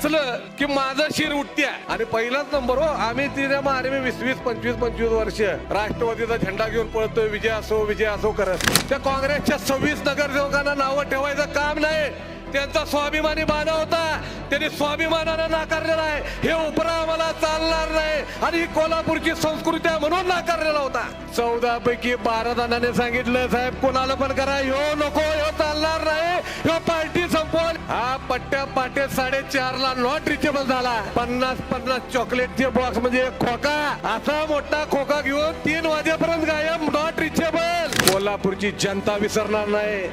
वाचलं की माझं शिर उठत्या. आणि पहिलाच नंबर हो, आम्ही तिने मारे 20-25 वर्ष राष्ट्रवादीचा झेंडा घेऊन पळतोय. विजय असो करत त्या काँग्रेसच्या 26 नगरसेवकांना नावं ठेवायचं काम नाही. त्यांचा स्वाभिमानी बाणा होता, त्यांनी स्वाभिमानानं नाकारलेला आहे. हे उपरा आम्हाला चालणार नाही आणि ही कोल्हापूरची संस्कृती आहे म्हणून नाकारलेला होता. 14 पैकी 12 जणांनी सांगितलं साहेब कोणाला पण करा, ह्यो नको, ह्यो चालणार नाही, ह्यो पार्टी संपवल. हा पट्ट्या पाटे 4.5 ला नॉट रिचेबल झाला. 50 चॉकलेटचे बॉक्स म्हणजे खोका, असा मोठा खोका घेऊन 3 वाजेपर्यंत गायब, नॉट रिचेबल. कोल्हापूरची जनता विसरणार नाही.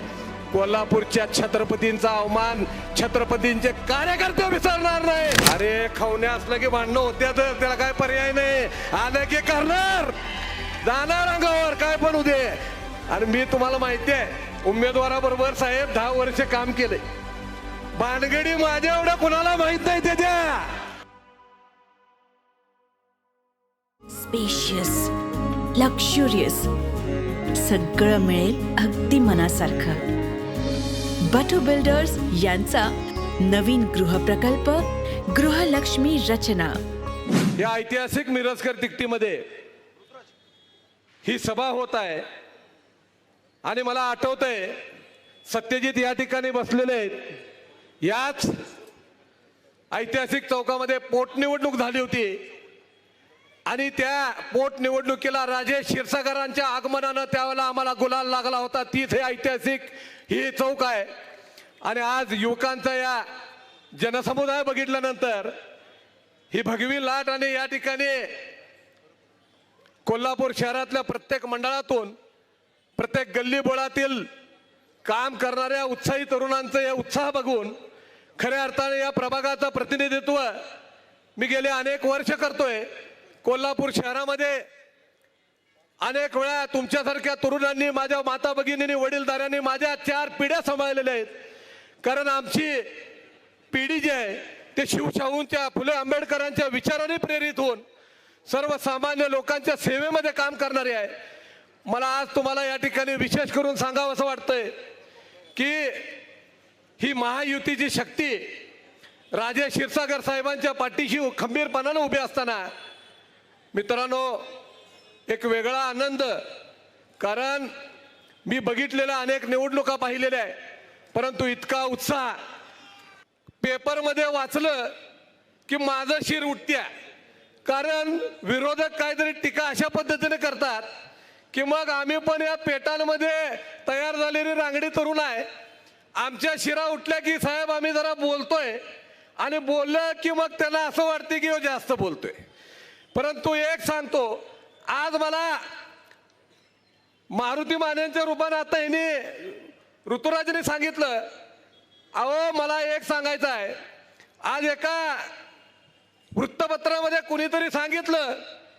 कोल्हापूरच्या छत्रपतींचा अवमान छत्रपतींचे कार्यकर्ते विसरणार नाही. अरे खवण्या असलं की भांडणं होत्या, तर त्याला काय पर्याय नाही. आलं की करणार, जाणार अंगावर काय पण होते. आणि मी तुम्हाला माहिती आहे उमेदवाराबरोबर साहेब 10 वर्ष काम केले. भानगडी माझ्या एवढं कुणाला माहित नाही त्याच्या. स्पेशियस, लक्झुरियस, सगळं मिळेल अगदी मनासारखं. बटू बिल्डर्स यांचा नवीन गृहप्रकल्प गृहलक्ष्मी रचना. या ऐतिहासिक मिरजकर तिकटीमध्ये ही सभा होत आहे आणि मला आठवतंय सत्यजित या ठिकाणी बसलेले आहेत. याच ऐतिहासिक चौकामध्ये पोटनिवडणूक झाली होती आणि त्या पोटनिवडणुकीला राजेश क्षीरसागरांच्या आगमनानं त्यावेळेला आम्हाला गुलाल लागला होता. तीच हे ऐतिहासिक ही चौक आहे. आणि आज युवकांचा या जनसमुदाय बघितल्यानंतर ही भगवी लाट आणि या ठिकाणी कोल्हापूर शहरातल्या प्रत्येक मंडळातून प्रत्येक गल्लीबोळातील काम करणाऱ्या उत्साही तरुणांचं हे उत्साह बघून खऱ्या अर्थाने या प्रभागाचं प्रतिनिधित्व मी गेले अनेक वर्ष करतोय. कोल्हापूर शहरामध्ये अनेक वेळा तुमच्यासारख्या तरुणांनी, माझ्या माता भगिनींनी, वडीलधाऱ्यांनी माझ्या 4 पिढ्या सांभाळलेल्या आहेत. कारण आमची पिढी जी आहे ते शिवशाहूंच्या, फुले आंबेडकरांच्या विचाराने प्रेरित होऊन सर्वसामान्य लोकांच्या सेवेमध्ये काम करणारी आहे. मला आज तुम्हाला या ठिकाणी विशेष करून सांगावं असं वाटतंय की ही महायुतीची शक्ती राजेश क्षीरसागर साहेबांच्या पाठीशी खंबीरपणाने उभी असताना मित्रांनो एक वेगळा आनंद. कारण मी बघितलेल्या अनेक निवडणुका पाहिलेल्या आहे, परंतु इतका उत्साह पेपरमध्ये वाचलं की माझं शिर उठत्या. कारण विरोधक काहीतरी टीका अशा पद्धतीने करतात की मग आम्ही पण या पेटांमध्ये तयार झालेली रांगडी तरुण आहे. आमच्या शिरा उठल्या की साहेब आम्ही जरा बोलतोय आणि बोललं की मग त्याला असं वाटते की जास्त बोलतोय. परंतु एक सांगतो, आज मला मारुती मानेंच्या रूपाने आता ह्याने ऋतुराजने सांगितलं, अहो मला एक सांगायचं आहे. आज एका वृत्तपत्रामध्ये कुणीतरी सांगितलं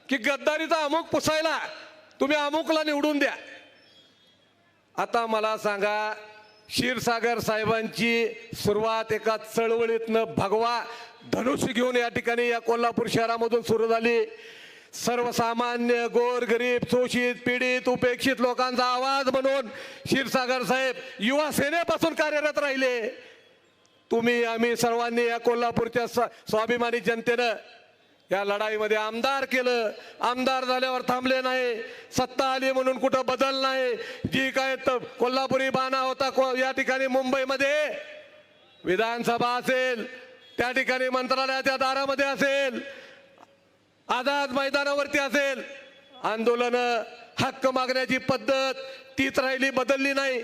की गद्दारीचा अमुक पुसायला तुम्ही अमुकला निवडून द्या. आता मला सांगा, क्षीरसागर साहेबांची सुरुवात एका चळवळीतनं भगवा धनुष्य घेऊन या ठिकाणी या कोल्हापूर शहरामधून सुरू झाली. सर्वसामान्य गोरगरीब शोषित पीडित उपेक्षित लोकांचा आवाज म्हणून क्षीरसागर साहेब युवा सेनेपासून कार्यरत राहिले. तुम्ही आम्ही सर्वांनी या कोल्हापूरच्या स्वाभिमानी जनतेनं या लढाईमध्ये आमदार केलं. आमदार झाल्यावर थांबले नाही. सत्ता आली म्हणून कुठं बदल नाही. जी काय कोल्हापुरी बाणा होता या ठिकाणी मुंबईमध्ये विधानसभा असेल, त्या ठिकाणी मंत्रालयाच्या दारामध्ये असेल, आझाद मैदानावरती असेल, आंदोलन हक्क मागण्याची पद्धत तीच राहिली, बदलली नाही.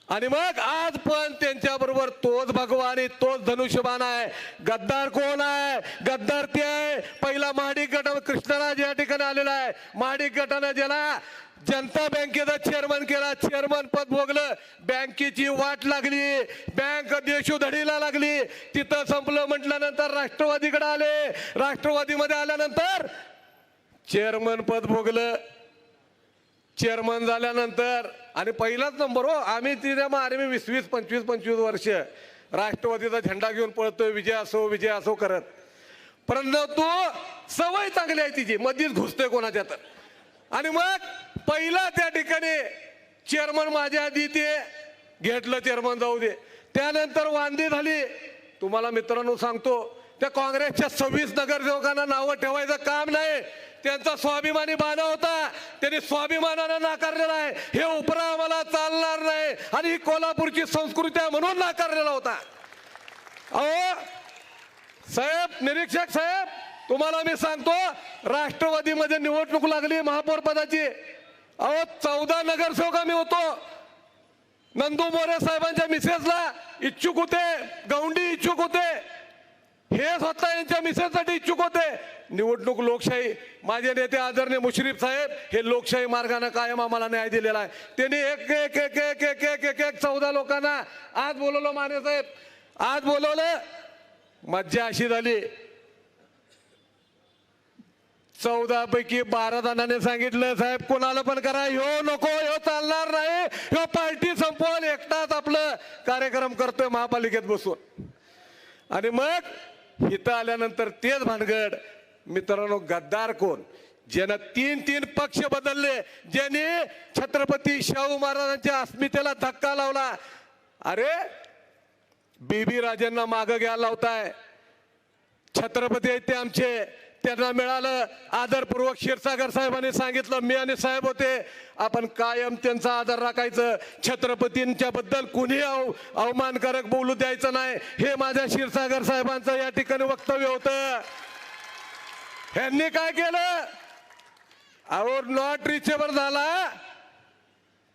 आणि मग आज पण त्यांच्या बरोबर तोच भगवा आणि तोच धनुष्यबाण आहे. गद्दार कोण आहे? गद्दार ते आहे पहिला महाडिक गट कृष्णराज या ठिकाणी आलेला आहे. महाडिक गटानं ज्याला जनता बँकेचा चेअरमन केला, चेअरमन पद भोगलं, बँकेची वाट लागली, बँक देशोधडीला लागली, तिथं संपलं म्हटल्यानंतर राष्ट्रवादीकडे आले. राष्ट्रवादीमध्ये आल्यानंतर चेअरमन पद भोगलं. चेअरमन झाल्यानंतर आणि पहिलाच नंबर हो, आम्ही तिथे मारे 20-25 वर्ष राष्ट्रवादीचा झेंडा घेऊन पळतोय. विजय असो करत. परंतु सवय चांगली आहे तिची, मध्येच घुसतोय कोणाच्या तर. आणि मग पहिला त्या ठिकाणी चेअरमन माझ्या आधी ते घेतलं, चेअरमन जाऊ दे. त्यानंतर वांदी झाली, तुम्हाला मित्रांनो सांगतो, त्या काँग्रेसच्या 26 नगरसेवकांना नावं ठेवायचं काम नाही. त्यांचा स्वाभिमानी बाणा होता, त्यांनी स्वाभिमानानं नाकारलेला आहे. हे उपरा आम्हाला चालणार नाही आणि ही कोल्हापूरची संस्कृती आहे म्हणून नाकारलेला होता. अहो साहेब, निरीक्षक साहेब, तुम्हाला मी सांगतो, राष्ट्रवादीमध्ये निवडणूक लागली महापौर पदाची. अहो 14 नगरसेवक आम्ही होतो. नंदू मोरे साहेबांच्या मिसेसला इच्छुक होते, गौंडी इच्छुक होते, हे स्वतः यांच्या मिसेससाठी इच्छुक होते. निवडणूक लोकशाही, माझे नेते आदरणीय मुश्रीफ साहेब हे लोकशाही मार्गाने कायम आम्हाला न्याय दिलेला आहे. त्यांनी एक एक एक एक एक एक एक एक 14 लोकांना आज बोलवलं. माने साहेब आज बोलवलं, मज्जा अशी झाली, 14 पैकी 12 जणांनी सांगितलं साहेब कोणाला पण करा, ह्यो नको, ह्यो चालणार नाही, ह्यो पार्टी संपवून एकटाच आपलं कार्यक्रम करतोय महापालिकेत बसून. आणि मग इथं आल्यानंतर तेच भानगड. मित्रांनो, गद्दार कोण? ज्यानं 3 पक्ष बदलले, ज्यांनी छत्रपती शाहू महाराजांच्या अस्मितेला धक्का लावला. अरे बीबी राजांना मागं घ्यायला लावताय. छत्रपती आहेत ते आमचे, त्यांना मिळालं आदरपूर्वक. क्षीरसागर साहेबांनी सांगितलं, मी आणि साहेब होते, आपण कायम त्यांचा आदर राखायचं. छत्रपतींच्या बद्दल कुणी अवमानकारक बोलू द्यायचं नाही, हे माझ्या क्षीरसागर साहेबांचं या ठिकाणी वक्तव्य होतं. ह्यांनी काय केलं? अहो नॉट रिचेबल झाला,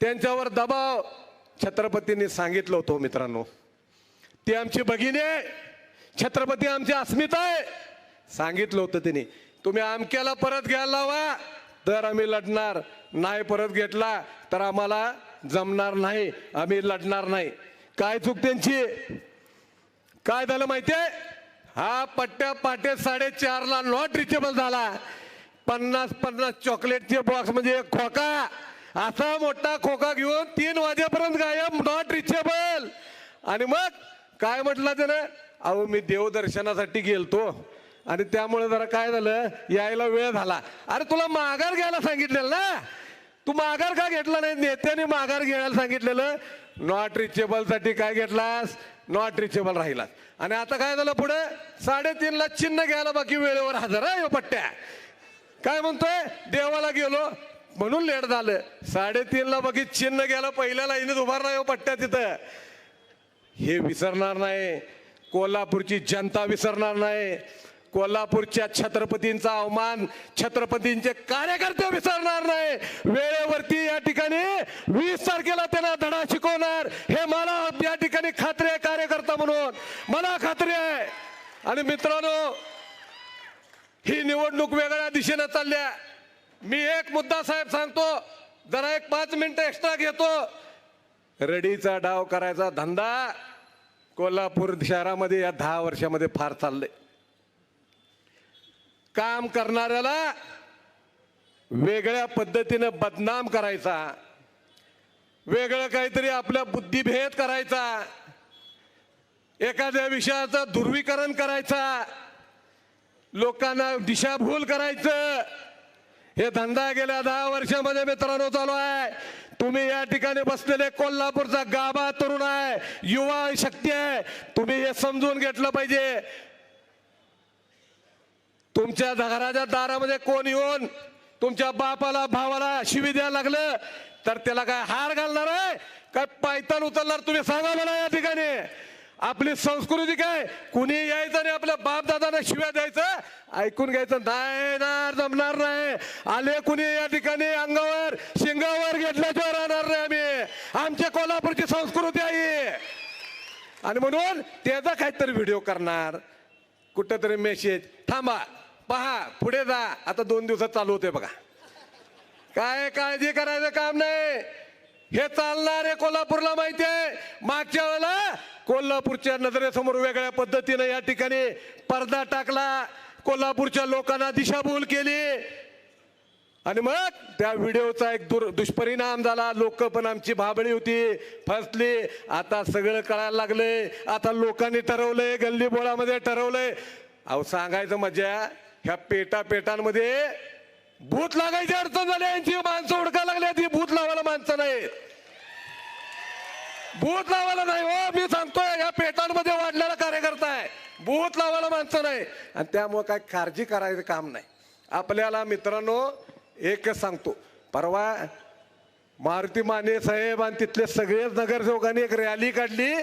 त्यांच्यावर दबाव. छत्रपतींनी सांगितलं होतं मित्रांनो, ती आमची भगिनी आहे, छत्रपती आमची अस्मिता आहे. सांगितलं होतं त्यांनी, तुम्ही आमक्याला परत घ्यायला लावा तर आम्ही लढणार, नाही परत घेतला तर आम्हाला जमणार नाही, आम्ही लढणार नाही. काय चूक त्यांची? काय झालं माहितीये? हा पट्ट्या पाटे 4.5 नॉट रिचेबल झाला. 50 चॉकलेटचे बॉक्स म्हणजे एक खोका, असा मोठा खोका घेऊन 3 वाजेपर्यंत गायब, नॉट रिचेबल. आणि मग काय म्हटलं त्यानं? अहो मी देवदर्शनासाठी गेलतो आणि त्यामुळे जरा काय झालं, यायला वेळ झाला. अरे तुला माघार घ्यायला सांगितलेलं ना, तू माघार का घेतला नाही? नेत्याने माघार घ्यायला सांगितलेलं, नॉट रिचेबल साठी काय घेतलास? नॉट रिचेबल राहिला. आणि आता काय झालं पुढे? 3:30ला चिन्ह घ्यायला बाकी वेळेवर हजर आहे पट्ट्या. काय म्हणतोय? देवाला गेलो म्हणून लेट झालं. 3:30ला बाकी चिन्ह घ्यायला पहिल्या लाईनीत उभारला पट्ट्या तिथं. हे विसरणार नाही, कोल्हापूरची जनता विसरणार नाही. कोल्हापूरच्या छत्रपतींचा अवमान छत्रपतींचे कार्यकर्ते विसरणार नाही. वेळेवरती या ठिकाणी 20 तारखेला त्यांना धडा शिकवणार, हे मला या ठिकाणी खात्री आहे. कार्यकर्ता म्हणून मला खात्री आहे. आणि मित्रांनो, ही निवडणूक वेगळ्या दिशेने चालल्या. मी एक मुद्दा साहेब सांगतो, जरा एक 5 मिनिटं एक्स्ट्रा घेतो. रडीचा डाव करायचा धंदा कोल्हापूर शहरामध्ये या 10 वर्षामध्ये फार चाललंय. काम करणाऱ्याला वेगळ्या पद्धतीने बदनाम करायचा, वेगळं काहीतरी आपल्या बुद्धिभेद करायचा, एखाद्या विषयाचं ध्रुवीकरण करायचा, लोकांना दिशाभूल करायचं, हे धंदा गेल्या 10 वर्षामध्ये मित्रांनो चालू आहे. तुम्ही या ठिकाणी बसलेले कोल्हापूरचा गाभा तरुण आहे, युवा शक्ती आहे, तुम्ही हे समजून घेतलं पाहिजे. तुमच्या घराच्या दारामध्ये कोण येऊन तुमच्या बापाला भावाला शिवी द्यायला लागलं तर त्याला काय हार घालणार आहे? काय पायतान उचलणार? तुम्ही सांगा मला. या ठिकाणी आपली संस्कृती काय? कुणी यायचं आणि आपल्या बाप दादांना शिव्या द्यायचं, ऐकून घ्यायचं नाही ना, जमणार नाही. आले कुणी या ठिकाणी अंगावर शिंगावर घेतल्याशिवाय राहणार नाही आम्ही. आमच्या कोल्हापूरची संस्कृती आहे. आणि म्हणून त्याचा काहीतरी व्हिडिओ करणार, कुठंतरी मेसेज, थांबा पहा पुढे जा, आता 2 दिवसात चालू होते बघा. काय काळजी करायचं काम नाही, हे चालणार आहे. कोल्हापूरला माहिती आहे. मागच्या वेळेला कोल्हापूरच्या नजरेसमोर वेगळ्या पद्धतीने या ठिकाणी पडदा टाकला, कोल्हापूरच्या लोकांना दिशाभूल केली आणि मग त्या व्हिडिओचा एक दुष्परिणाम झाला. लोक पण आमची भाबळी होती, फसली. आता सगळं कळायला लागलंय. आता लोकांनी ठरवलंय, गल्ली बोळामध्ये ठरवलंय. अहो सांगायचं मजा, ह्या पेटांमध्ये भूत लागायची अडचण झाली. यांची माणसं हुडकायला लागली, ती भूत लावायला माणसं नाहीत. बूथ लावायला नाही हो, मी सांगतोय या पेटांमध्ये वाढलेला कार्यकर्ता आहे, बूथ लावायला माणसं नाही. आणि त्यामुळे काय काळजी करायचं काम नाही आपल्याला. मित्रांनो एकच सांगतो, परवा मारुती माने साहेब आणि तिथले सगळेच नगरसेवकांनी एक रॅली काढली.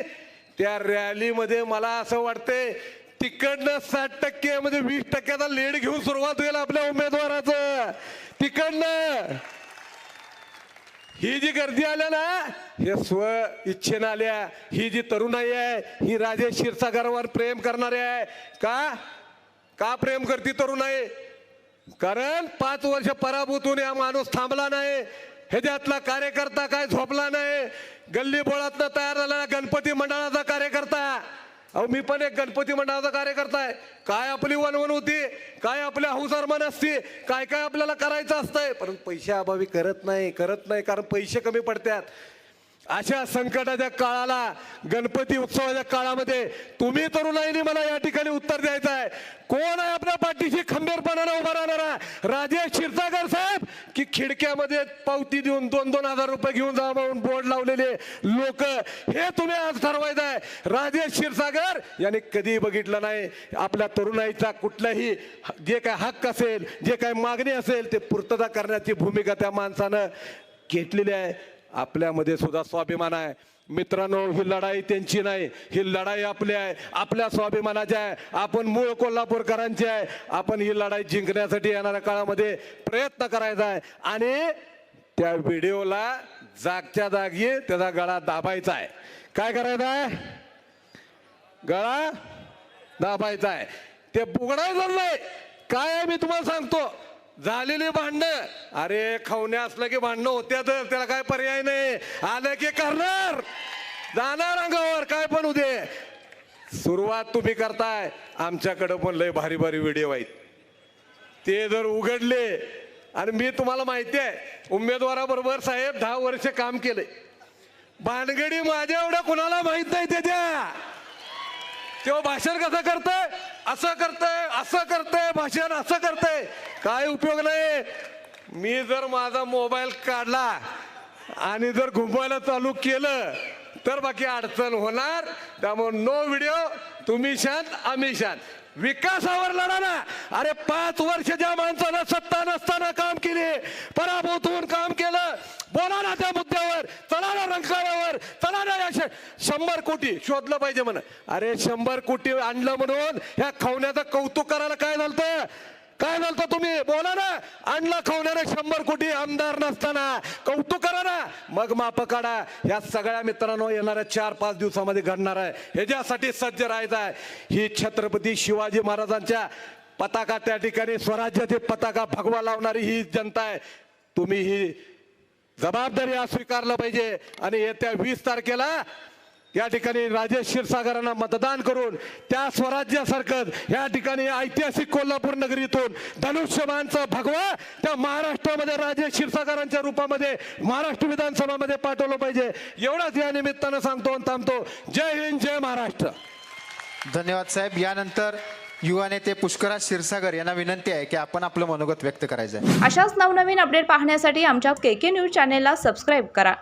त्या रॅलीमध्ये मला असं वाटतंय तिकडनं 60% म्हणजे 20%चा लीड घेऊन सुरुवात होईल आपल्या उमेदवाराचं. तिकडनं ही जी गर्दी आल्या ना, हे स्व इच्छेनं आल्या. ही जी तरुणाई आहे ही राजेश क्षीरसागरवर प्रेम करणारी आहे. का प्रेम करती तरुणाई? कारण 5 वर्ष पराभूत होऊन हा माणूस थांबला नाही. ह्याच्यातला कार्यकर्ता काय झोपला नाही. गल्ली बोळातनं तयार झालेला गणपती मंडळाचा कार्यकर्ता. अहो मी पण एक गणपती मंडळाचा कार्यकर्ता आहे. काय आपली वणवण होती, काय आपल्या हौस अरमान असते, काय काय आपल्याला करायचं असतंय, परंतु पैशा अभावी करत नाही कारण पैसे कमी पडतात. अशा संकटाच्या काळाला, गणपती उत्सवाच्या काळामध्ये तुम्ही तरुणाईने मला या ठिकाणी उत्तर द्यायचं आहे. कोण आहे आपल्या पाठीशी खंबीरपणाने उभा राहणारा? राजेश क्षीरसागर साहेब की खिडक्यामध्ये पावती देऊन 2-2 हजार रुपये घेऊन जा म्हणून बोर्ड लावलेले लोक? हे तुम्ही आज ठरवायचं आहे. राजेश क्षीरसागर यांनी कधी बघितलं नाही आपल्या तरुणाईचा कुठलाही जे काय हक्क असेल, जे काय मागणी असेल ते पूर्तता करण्याची भूमिका त्या माणसानं घेतलेली आहे. आपल्यामध्ये सुद्धा स्वाभिमान आहे मित्रांनो. ही लढाई त्यांची नाही, ही लढाई आपली आहे, आपल्या स्वाभिमानाची आहे. आपण मूळ कोल्हापूरकरांची आहे. आपण ही लढाई जिंकण्यासाठी येणाऱ्या काळामध्ये प्रयत्न करायचा आहे. आणि त्या व्हिडिओला जागच्या जागी त्याचा गळा दाबायचा आहे. काय करायचं आहे? गळा दाबायचा आहे. ते बुगडायचं नाही. काय आहे मी तुम्हाला सांगतो, झालेली भांडणं, अरे खवण्या असलं की भांडणं होत्या, तर त्याला काय पर्याय नाही. आलं की करणार, जाणार अंगावर, काय पण होऊ दे. सुरुवात तुम्ही करताय. आमच्याकडं पण लय भारी भारी व्हिडिओ आहेत. ते जर उघडले, आणि मी तुम्हाला माहिती आहे उमेदवाराबरोबर साहेब 10 वर्ष काम केले. भानगडी माझ्या एवढ्या कुणाला माहित नाही त्याच्या. तेव्हा भाषण कसं करतंय, असं करतंय भाषण, असं करतंय, काय उपयोग नाही. मी जर माझा मोबाईल काढला आणि जर घुमवायला चालू केलं तर बाकी अडचण होणार. त्यामुळे नो व्हिडिओ. तुम्ही शांत, आम्ही शांत. विकासावर लढा ना. अरे 5 वर्ष ज्या माणसानं सत्ता नसताना काम केले, पराभूत होऊन काम केलं, बोला ना त्या मुद्द्यावर, चला ना रंकाळ्यावर, चला ना. 100 कोटी शोधलं पाहिजे म्हणा. अरे 100 कोटी आणलं म्हणून ह्या खवण्याचं कौतुक करायला काय झालं? तुम्ही बोला ना. आणला खवण्याने 100 कोटी आमदार नसताना, कौतुक करा ना. मग माप काढा. या सगळ्या मित्रांनो येणाऱ्या 4-5 दिवसामध्ये घडणार आहे. ह्याच्यासाठी सज्ज राहायचं आहे. ही छत्रपती शिवाजी महाराजांच्या पताका, त्या ठिकाणी स्वराज्याची पताका भगवा लावणारी ही जनता आहे. तुम्ही ही जबाबदारी स्वीकारलं पाहिजे. आणि येत्या 20 तारखेला या ठिकाणी राजेश क्षीरसागरांना मतदान करून त्या स्वराज्यासारखं या ठिकाणी ऐतिहासिक कोल्हापूर नगरीतून धनुष्यबाणचा भगवा त्या महाराष्ट्रामध्ये राजेश क्षीरसागरांच्या रूपामध्ये महाराष्ट्र विधानसभामध्ये पाठवलं पाहिजे. एवढंच या निमित्तानं सांगतो आणि थांबतो. जय हिंद, जय महाराष्ट्र. धन्यवाद साहेब. यानंतर युवा नेते पुष्कराज क्षीरसागर यांना विनंती आहे की आपण आपलं मनोगत व्यक्त करायचं आहे. अशाच नवनवीन अपडेट पाहण्यासाठी आमच्या KK न्यूज चॅनेलला सबस्क्राईब करा.